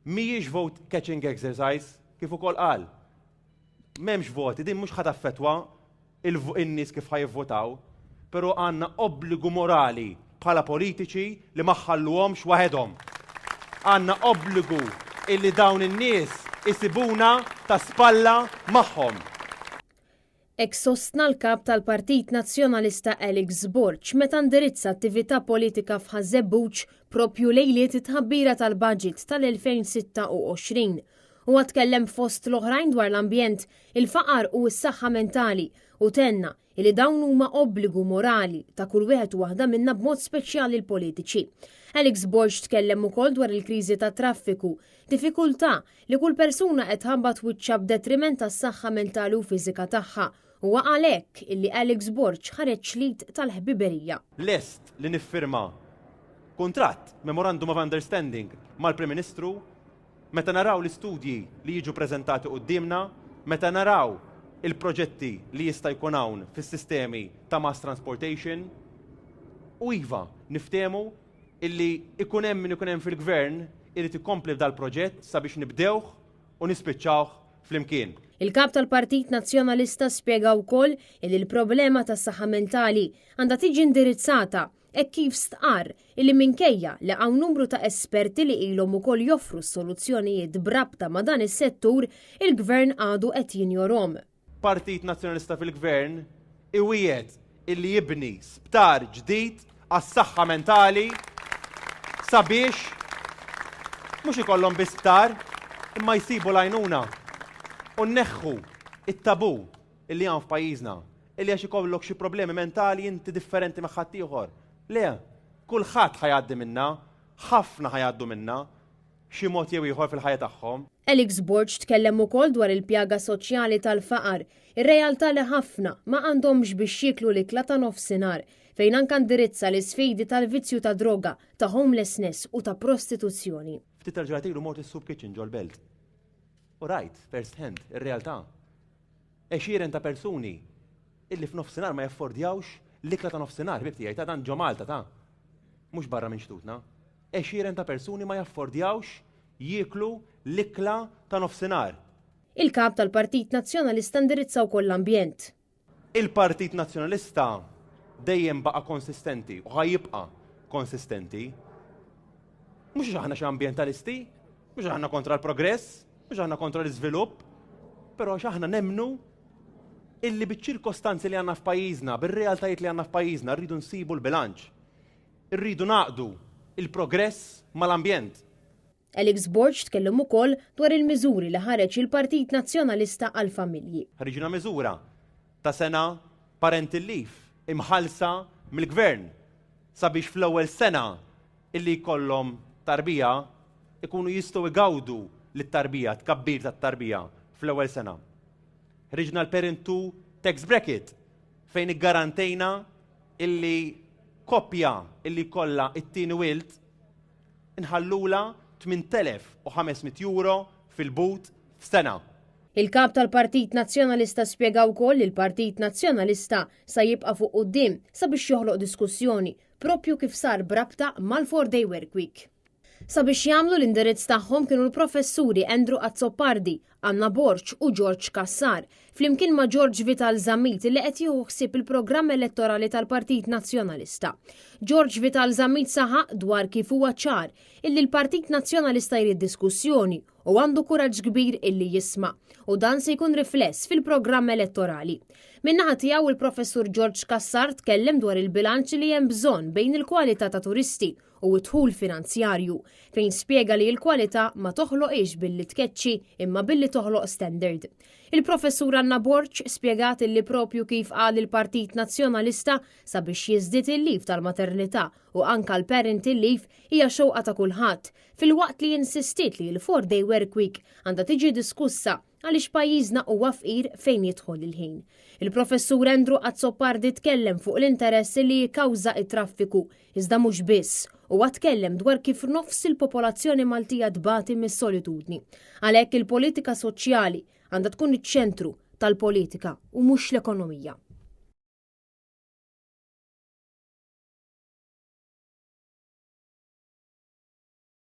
mhijiex vote catching exercise kif ukoll qal. M'hemmx voti, din mhux ħadd affettwa in-nies kif ħajvvotaw, però għandna obbligu morali bħala politiċi li ma ħalluhomx waħedhom. Għandna obbligu illi dawn in-nies isibuna ta' spalla magħhom. Ek sostna l-kap tal-Partit Nazzjonalista Alex Borch meta ndirizza attività politika f'Ħażebbuġ propju lejliet it-tħabbira tal-budget tal-2026 u għatkellem fost l-oħrajn dwar l-ambjent, il-faqar u s-saħħa mentali u tenna li dawn huma obbligu morali ta' kull wieħed u waħda minna b'mod speċjali l-politiċi. Alex Borch tkellem ukoll dwar il-kriżi ta' traffiku, diffikultà li kull persuna qed ħabbat wiċċha b'detriment tas-saħħa mentali u fiżika tagħha. U għalhekk illi Alex Borch ħareġ xlit tal-ħbiberija. Lest li niffirma kuntratt, Memorandum of Understanding mal-Prim Ministru, meta naraw l-istudji li jiġu preżentati qudiemna, meta naraw il-proġetti li jista' jkun hawn fis-sistemi ta' mass transportation, u iva niftehmu illi ikun hemm min ikun hemm fil-gvern irid ikompli f'dal-proġett sabiex nibdewh u nispiċċawh flimkien. Il-kap tal-Partit Nazzjonalista spjega wkoll li l-problema tas-saħħa mentali għandha tiġi indirizzata hekk kif stqar illi minkejja li hawn numru ta' esperti li ilhom ukoll joffru soluzzjonijiet brabta ma' dan is-settur, il-gvern għadu qed jinjorhom. Partit Nazzjonalista fil-gvern iwiegħed illi jibni sptar ġdid għas-saħħa mentali sabiex mhux ikollhom biss sptar imma jsibu l-għajnuna u nneħħu it-tabu illi hawn f'pajjiżna illi għax ikollok xi problemi mentali inti differenti ma' ħadd ieħor. Le, kulħadd ħajgħaddi minnha, ħafna ħajgħaddu minnha, xi mod jew ieħor fil-ħajja tagħhom. Alex Borch tkellem ukoll dwar il-pjaga soċjali tal-faqar, ir-realtà li ħafna ma għandhomx biex jieklu l-ikla ta' nofsinhar fejn anke ndirizza l-isfidi tal-vizzju ta' droga, ta' homelessness u ta' prostituzzjoni. Ftit tal-ġranet ilu mort is-soup kitchen ġol belt. U rajt, first hand, ir-realtà. Għexieren ta' persuni illi f'nofsinhar ma jaffordjawx l-ikla ta' nofsinhar, bibti ta' dan ġo Malta ta' mhux barra minn xtutna. Għexieren ta' persuni ma jaffordjawx jieklu l-ikla ta' nofsinhar. Il-kap tal-Partit Nazzjonalista ndirizza wkoll l-ambjent. Il-Partit Nazzjonalista dejjem baqa' konsistenti u ħajjibqa' konsistenti. Mhux aħna xi ambjentalisti, mhux aħna kontra l-progress, mhux aħna kontra l-iżvilupp, però aħna nemmnu illi biċ-ċirkostanzi li għandna f'pajjiżna, bir-realtajiet li għandna f'pajjiżna rridu nsibu l-bilanċ. Irridu naqdu il-progress mal-ambjent. Alex Borch tkellem ukoll dwar il-miżuri li ħareġ il-Partit Nazzjonalista għall-familji. Ħariġna miżura ta' sena parental leave imħallsa mill-gvern sabiex fl-ewwel sena illi jkollhom tarbija ikunu jistgħu igawdu lit-tarbija, tkabbir tat-tarbija fl-ewwel sena. Ħriġna l-parent to tax bracket fejn iggarantejna illi koppja illi kollha it-tieni wild inħallula 8,500 euro fil-but f'sena. Il-kap tal-Partit Nazzjonalista spjega wkoll li l-Partit Nazzjonalista sa jibqa' fuq quddiem sabiex joħloq diskussjoni propju kif sar brabta mal-4-day work week. Sabiex jagħmlu l-indirizz tagħhom kienu l-professuri Andrew Azzopardi, Anna Borch u George Kassar, flimkien ma' George Vital Zammit li qed jieħu ħsieb il-programm elettorali tal-Partit Nazzjonalista. George Vital Zammit saħaq dwar kif huwa ċar illi l-Partit Nazzjonalista jrid diskussjoni u għandu kuraġġ kbir illi jisma' u dan se jkun rifless fil-programm elettorali. Min-naħa tiegħu il-professur George Kassar tkellem dwar il-bilanċ li hemm bżonn bejn il-kwalità ta' turisti u t-tħul finanzjarju, fejn spjega li l-kwalità ma toħloqx billi tkeċċi imma billi toħloq standard. Il-professur Anna Borch spjegat li propju kif qal il-Partit Nazzjonalista sabiex jiżdied il-leave tal-maternità u anka l-parental leave hija xewqa ta' kulħadd, filwaqt li insistiet li l-4-day work week għandha tiġi diskussa għaliex pajjiżna huwa fqir fejn jidħol il-ħin. Il-professur Andrew Azzopardi tkellem fuq l-interessi li jikkawża it-traffiku, iżda mhux biss, u tkellem dwar kif nofs il-popolazzjoni Maltija tbati mis-solitudni. Għalhekk il-politika soċjali għandha tkun iċ-ċentru tal-politika u mhux l-ekonomija.